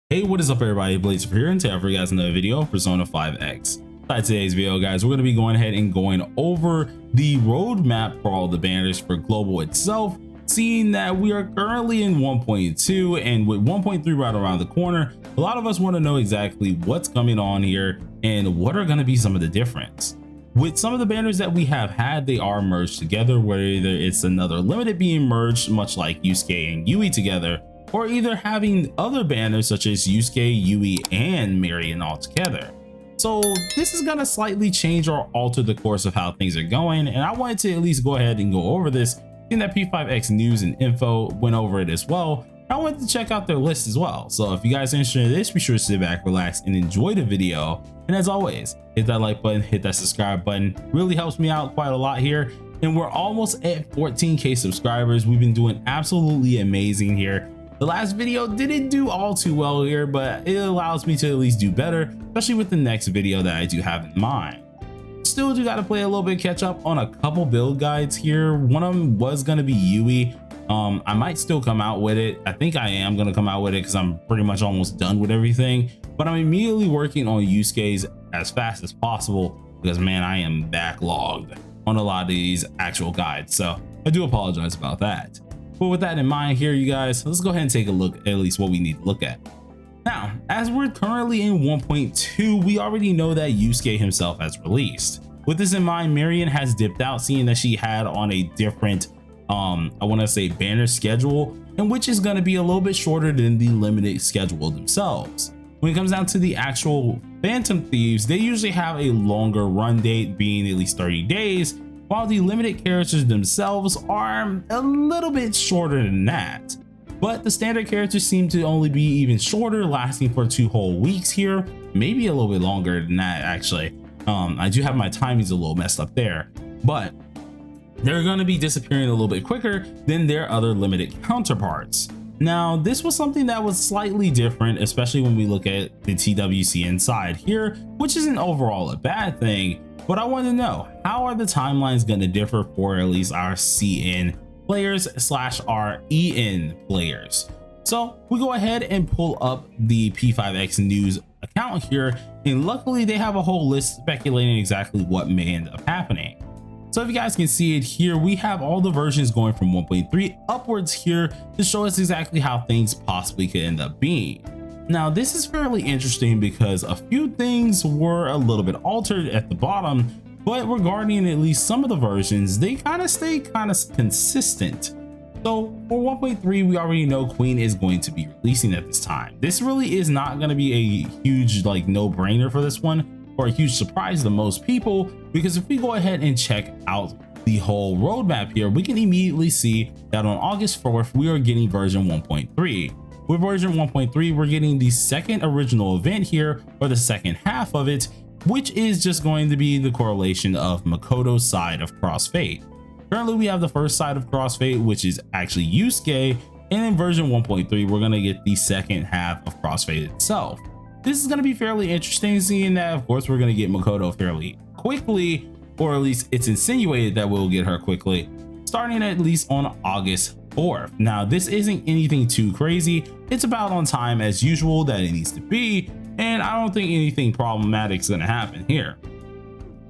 Hey, what is up everybody, Blazer here, and today for you guys another video of Persona 5X. In today's video guys, we're going to be going ahead and going over the roadmap for all the banners for global itself, seeing that we are currently in 1.2 and with 1.3 right around the corner. A lot of us want to know exactly what's coming on here and what are going to be some of the difference. With some of the banners that we have had, they are merged together, where either it's another limited being merged much like Yusuke and Yui together, or either having other banners such as Yusuke, Yui, and Marion all together. So this is going to slightly change or alter the course of how things are going, and I wanted to at least go ahead and go over this, in that P5X news and info went over it as well. I wanted to check out their list as well. So if you guys are interested in this, be sure to sit back, relax, and enjoy the video. And as always, hit that like button, hit that subscribe button. Really helps me out quite a lot here. And we're almost at 14K subscribers. We've been doing absolutely amazing here. The last video didn't do all too well here, but it allows me to at least do better, especially with the next video that I do have in mind. Still do got to play a little bit catch up on a couple build guides here. One of them was going to be Yui. I might still come out with it. I think I am going to come out with it because I'm pretty much almost done with everything, but I'm immediately working on Yusuke's as fast as possible because man, I am backlogged on a lot of these actual guides, so I do apologize about that. But with that in mind here, you guys, let's go ahead and take a look at least what we need to look at. Now, as we're currently in 1.2, we already know that Yusuke himself has released. With this in mind, Marion has dipped out, seeing that she had on a different, I want to say banner schedule, and which is going to be a little bit shorter than the limited schedule themselves. When it comes down to the actual Phantom Thieves, they usually have a longer run date, being at least 30 days, while the limited characters themselves are a little bit shorter than that. But the standard characters seem to only be even shorter, lasting for 2 whole weeks here, maybe a little bit longer than that actually. I do have my timings a little messed up there, but they're going to be disappearing a little bit quicker than their other limited counterparts. Now, this was something that was slightly different, especially when we look at the TWC inside here, which isn't overall a bad thing. But I want to know, how are the timelines going to differ for at least our CN players slash our EN players? So we go ahead and pull up the P5X news account here, and luckily they have a whole list speculating exactly what may end up happening. So if you guys can see it here, we have all the versions going from 1.3 upwards here to show us exactly how things possibly could end up being. Now, this is fairly interesting because a few things were a little bit altered at the bottom, but regarding at least some of the versions, they kind of stay consistent. So for 1.3, we already know Queen is going to be releasing at this time. This really is not going to be a huge no-brainer for this one, or a huge surprise to most people, because if we go ahead and check out the whole roadmap here, we can immediately see that on August 4th, we are getting version 1.3. With version 1.3, we're getting the second original event here, or the second half of it, which is just going to be the correlation of Makoto's side of Crossfade. Currently, we have the first side of Crossfade, which is actually Yusuke, and in version 1.3, we're going to get the second half of Crossfade itself. This is going to be fairly interesting, seeing that, of course, we're going to get Makoto fairly quickly, or at least it's insinuated that we'll get her quickly, starting at least on August 4th. Now, this isn't anything too crazy. It's about on time as usual that it needs to be, and I don't think anything problematic is going to happen here.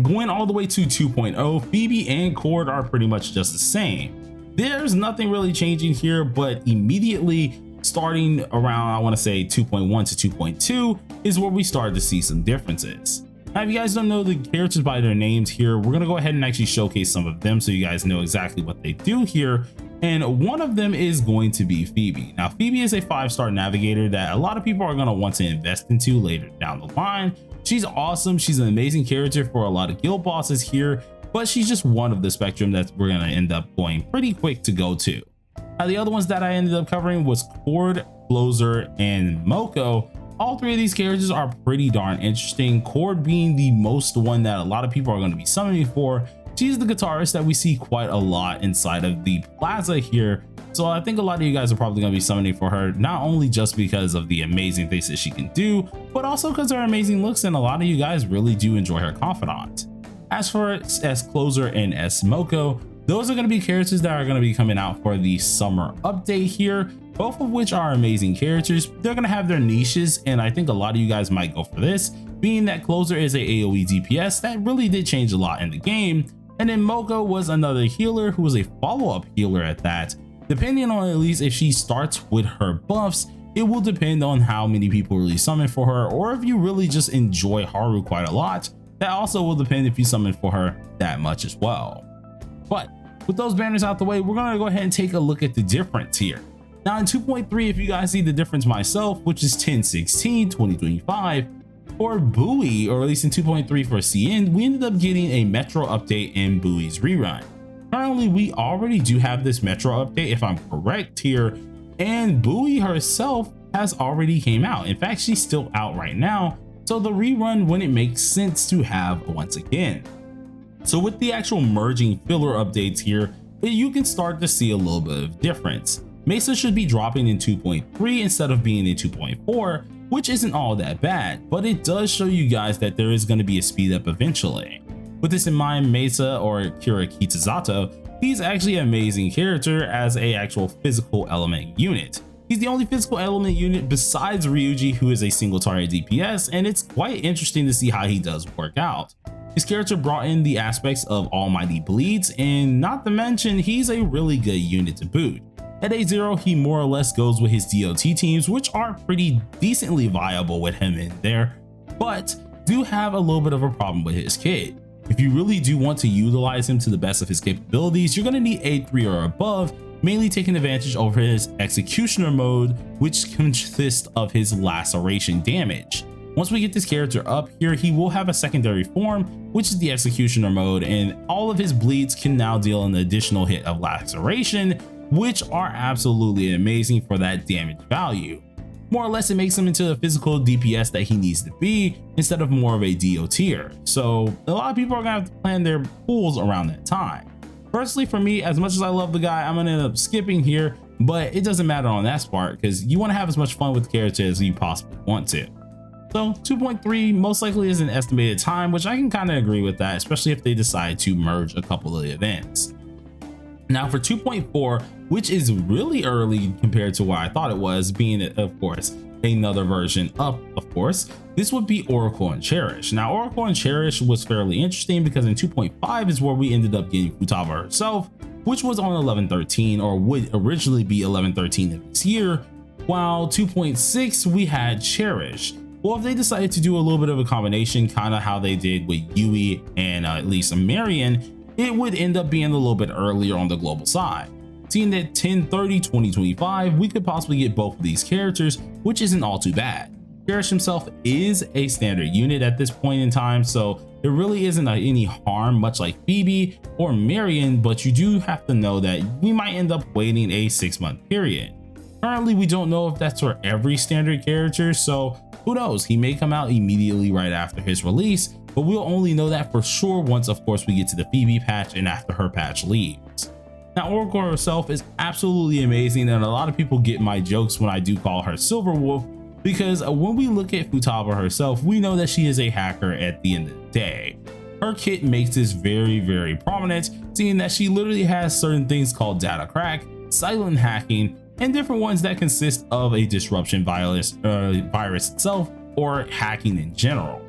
Going all the way to 2.0, Phoebe and Cord are pretty much just the same. There's nothing really changing here, but immediately starting around, I want to say 2.1 to 2.2 is where we start to see some differences. Now, if you guys don't know the characters by their names here, we're going to go ahead and actually showcase some of them so you guys know exactly what they do here. And one of them is going to be Phoebe. Now, Phoebe is a 5-star navigator that a lot of people are going to want to invest into later down the line. She's awesome. She's an amazing character for a lot of guild bosses here, but she's just one of the spectrum that we're going to end up going pretty quick to go to. Now, the other ones that I ended up covering was Cord, Closer, and Moko. All 3 of these characters are pretty darn interesting. Cord being the most one that a lot of people are going to be summoning for. She's the guitarist that we see quite a lot inside of the plaza here. So I think a lot of you guys are probably going to be summoning for her, not only just because of the amazing things that she can do, but also because of her amazing looks, and a lot of you guys really do enjoy her confidant. As for as Closer and as Moko, Those are going to be characters that are going to be coming out for the summer update here, both of which are amazing characters. They're going to have their niches, and I think a lot of you guys might go for this, being that Closer is a AoE DPS that really did change a lot in the game, and then Moko was another healer who was a follow-up healer at that. Depending on at least if she starts with her buffs, it will depend on how many people really summon for her, or if you really just enjoy Haru quite a lot. That also will depend if you summon for her that much as well. But with those banners out the way, we're going to go ahead and take a look at the difference here. Now in 2.3, if you guys see the difference myself, which is 10/16/2025, for Buoy, or at least in 2.3 for CN, we ended up getting a Metro update in Buoy's rerun. Currently, we already do have this Metro update, if I'm correct here, and Buoy herself has already came out. In fact, she's still out right now, so the rerun wouldn't make sense to have once again. So with the actual merging filler updates here, you can start to see a little bit of difference. Mesa should be dropping in 2.3 instead of being in 2.4, which isn't all that bad, but it does show you guys that there is going to be a speed up eventually. With this in mind, Mesa, or Kira Kitazato, he's actually an amazing character as a actual physical element unit. He's the only physical element unit besides Ryuji who is a single target DPS, and it's quite interesting to see how he does work out. His character brought in the aspects of Almighty Bleeds, and not to mention he's a really good unit to boot. At A0, he more or less goes with his DOT teams, which are pretty decently viable with him in there, but do have a little bit of a problem with his kit. If you really do want to utilize him to the best of his capabilities, you're going to need A3 or above, mainly taking advantage over his Executioner mode, which consists of his laceration damage. Once we get this character up here, he will have a secondary form, which is the Executioner mode, and all of his bleeds can now deal an additional hit of laceration, which are absolutely amazing for that damage value. More or less, it makes him into the physical DPS that he needs to be instead of more of a DOTer. So a lot of people are gonna have to plan their pools around that time. Personally, for me, as much as I love the guy, I'm gonna end up skipping here, but it doesn't matter on that part because you want to have as much fun with the character as you possibly want to. So 2.3 most likely is an estimated time, which I can kind of agree with that, especially if they decide to merge a couple of events. Now for 2.4, which is really early compared to what I thought it was, being, of course, another version up, of course, this would be Oracle and Cherish. Now Oracle and Cherish was fairly interesting because in 2.5 is where we ended up getting Futaba herself, which was on 11/13, or would originally be 11/13 of this year, while 2.6 we had Cherish. Well, if they decided to do a little bit of a combination, kind of how they did with Yui and at least Marion, it would end up being a little bit earlier on the global side. Seeing that 10/30/2025, we could possibly get both of these characters, which isn't all too bad. Cherish himself is a standard unit at this point in time, so there really isn't any harm, much like Phoebe or Marion, but you do have to know that we might end up waiting a 6-month period. Currently, we don't know if that's for every standard character, so who knows, he may come out immediately right after his release, but we'll only know that for sure once, of course, we get to the Phoebe patch and after her patch leaves. Now, Oracle herself is absolutely amazing, and a lot of people get my jokes when I do call her Silver Wolf, because when we look at Futaba herself, we know that she is a hacker at the end of the day. Her kit makes this very, very prominent, seeing that she literally has certain things called data crack, silent hacking, and different ones that consist of a disruption virus itself, or hacking in general.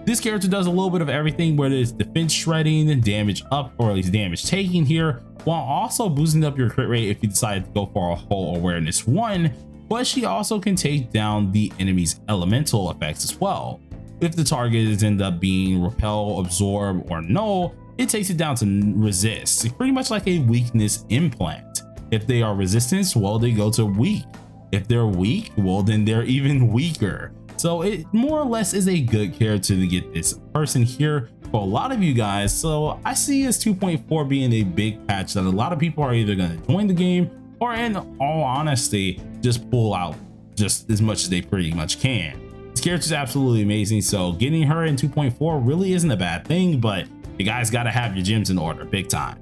This character does a little bit of everything, whether it's defense shredding, damage up, or at least damage taking here, while also boosting up your crit rate if you decide to go for a whole awareness 1, but she also can take down the enemy's elemental effects as well. If the target ends up being repel, absorb, or null, it takes it down to resist. It's pretty much like a weakness implant. If they are resistance, well, they go to weak. If they're weak, well, then they're even weaker. So it more or less is a good character to get this person here for a lot of you guys. So I see as 2.4 being a big patch that a lot of people are either going to join the game or, in all honesty, just pull out just as much as they pretty much can. This character is absolutely amazing, so getting her in 2.4 really isn't a bad thing, but you guys got to have your gems in order big time.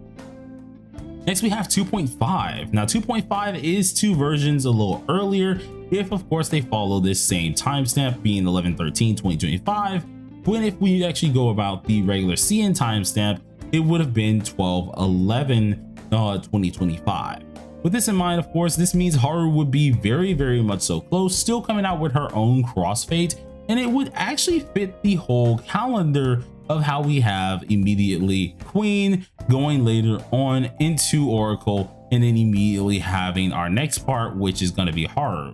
Next, we have 2.5. Now 2.5 is 2 versions a little earlier, if of course they follow this same timestamp, being 11/13/2025. When if we actually go about the regular CN timestamp, it would have been 12/11/2025. With this in mind, of course, this means Haru would be very much so close, still coming out with her own crossfade, and it would actually fit the whole calendar of how we have immediately Queen going later on into Oracle, and then immediately having our next part, which is going to be Haru.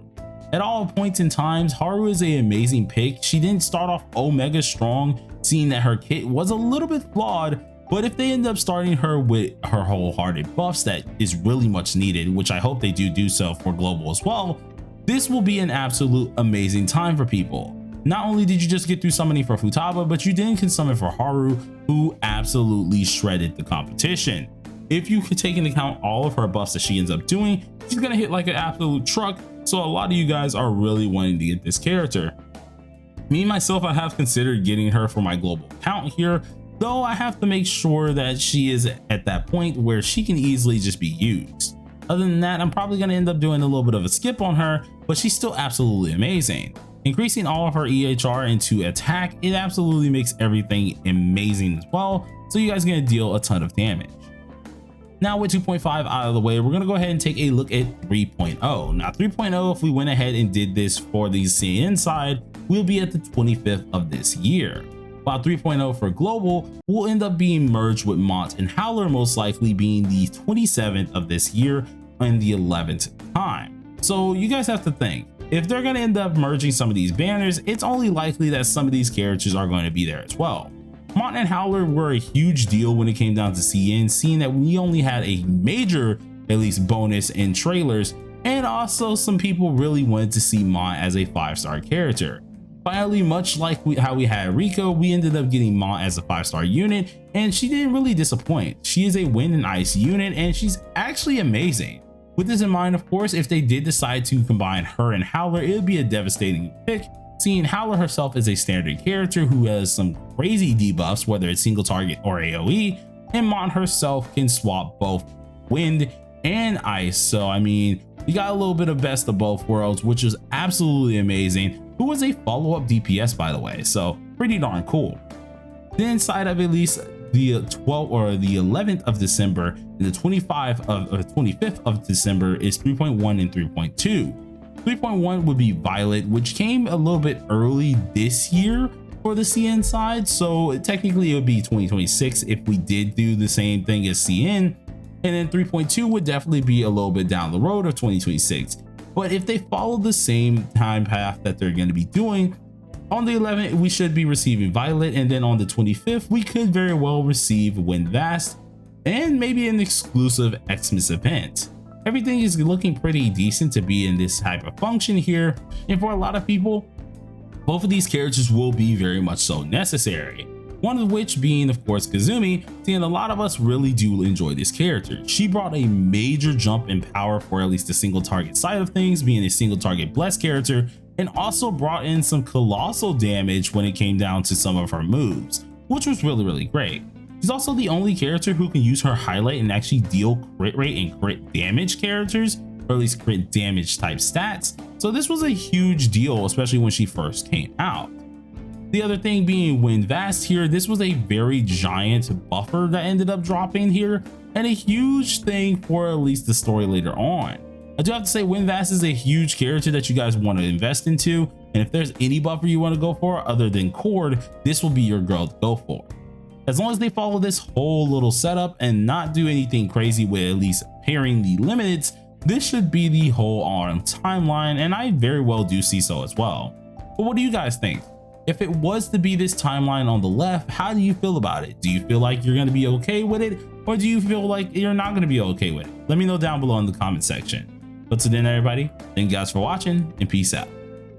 At all points in times, Haru is an amazing pick. She didn't start off Omega strong, seeing that her kit was a little bit flawed, but if they end up starting her with her wholehearted buffs that is really much needed, which I hope they do so for global as well, this will be an absolute amazing time for people. Not only did you just get through summoning for Futaba, but you then can summon for Haru, who absolutely shredded the competition. If you could take into account all of her buffs that she ends up doing, she's gonna hit like an absolute truck. So a lot of you guys are really wanting to get this character. Me myself, I have considered getting her for my global account here, though I have to make sure that she is at that point where she can easily just be used. Other than that, I'm probably gonna end up doing a little bit of a skip on her, but she's still absolutely amazing. Increasing all of her EHR into attack, it absolutely makes everything amazing as well, so you guys are gonna deal a ton of damage. Now with 2.5 out of the way, we're gonna go ahead and take a look at 3.0. Now 3.0, if we went ahead and did this for the CN side, we'll be at the 25th of this year. While 3.0 for global will end up being merged with Mont and Howler, most likely being the 27th of this year and the 11th time. So you guys have to think, if they're gonna end up merging some of these banners, it's only likely that some of these characters are going to be there as well. Mont and Howler were a huge deal when it came down to CN, seeing that we only had a major, at least bonus in trailers, and also some people really wanted to see Mont as a 5-star character. Finally, much like how we had Rico, we ended up getting Mont as a 5-star unit, and she didn't really disappoint. She is a wind and ice unit, and she's actually amazing. With this in mind, of course, if they did decide to combine her and Howler, it would be a devastating pick, seeing Howler herself is a standard character who has some crazy debuffs, whether it's single target or AoE, and Mont herself can swap both wind and ice. So I mean, you got a little bit of best of both worlds, which is absolutely amazing. Who was a follow-up DPS, by the way, so pretty darn cool. Then inside of at least the 12th or the 11th of December and the 25th of December is 3.1 and 3.2. 3.1 would be Violet, which came a little bit early this year for the CN side, so technically it would be 2026 if we did do the same thing as CN, and then 3.2 would definitely be a little bit down the road of 2026. But if they follow the same time path that they're going to be doing, on the 11th we should be receiving Violet, and then on the 25th we could very well receive Wind Vast and maybe an exclusive Xmas event. Everything is looking pretty decent to be in this type of function here, and for a lot of people, both of these characters will be very much so necessary. One of which being, of course, Kazumi, seeing a lot of us really do enjoy this character. She brought a major jump in power for at least the single target side of things, being a single target blessed character, and also brought in some colossal damage when it came down to some of her moves, which was really great. She's also the only character who can use her highlight and actually deal crit rate and crit damage characters, or at least crit damage type stats. So this was a huge deal, especially when she first came out. The other thing being Wind Vast here, this was a very giant buffer that ended up dropping here, and a huge thing for at least the story later on. I do have to say Wind Vast is a huge character that you guys want to invest into, and if there's any buffer you want to go for other than Cord, this will be your girl to go for. As long as they follow this whole little setup and not do anything crazy with at least pairing the limiteds, this should be the whole on timeline, and I very well do see so as well. But what do you guys think? If it was to be this timeline on the left, how do you feel about it? Do you feel like you're going to be okay with it, or do you feel like you're not going to be okay with it? Let me know down below in the comment section. But till then, everybody, thank you guys for watching, and peace out.